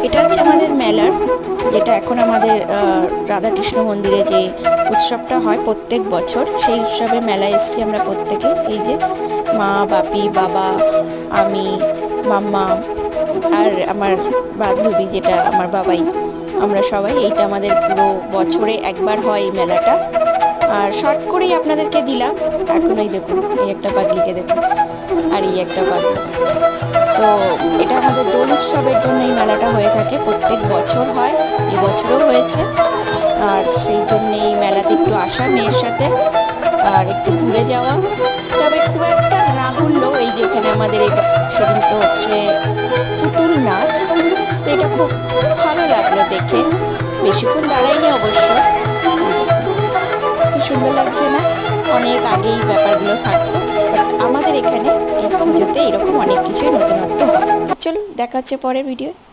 এটা হচ্ছে আমাদের মেলার, যেটা এখন আমাদের রাধাকৃষ্ণ মন্দিরে যে উৎসবটা হয় প্রত্যেক বছর, সেই উৎসবে মেলায় এসেছি আমরা প্রত্যেকে। এই যে মা, বাপি, বাবা, আমি, মাম্মা আর আমার বান্ধবী যেটা আমার বাবাই, আমরা সবাই। এইটা আমাদের পুরো বছরে একবার হয় এই মেলাটা। আর শর্ট করেই আপনাদেরকে দিলাম। এখন এই দেখুন, এই একটা পাগলিকে দেখুন, আর এই একটা পাগলি। তো এটা আমাদের দোল উৎসবের জন্য এই মেলাটা হয়ে থাকে, প্রত্যেক বছর হয়, এবছরও হয়েছে। আর সেই জন্য এই মেলাতে একটু আসা মেয়ের সাথে, আর একটু ঘুরে যাওয়া। তবে খুব একটা না ঘুরলেও, এই যে এখানে আমাদের সেদিনকে হচ্ছে পুতুল নাচ, তো এটা খুব ভালো লাগলো দেখে। বেশিক্ষণ দাঁড়াইনি অবশ্য। কি সুন্দর লাগছে না? অনেক আগেই ব্যাপারগুলো থাকতো, বাট আমাদের এখানে এই পুজোতে এরকম অনেক কিছুই নতুনত্ব হয়। তো চলুন, দেখা হচ্ছে পরের ভিডিও।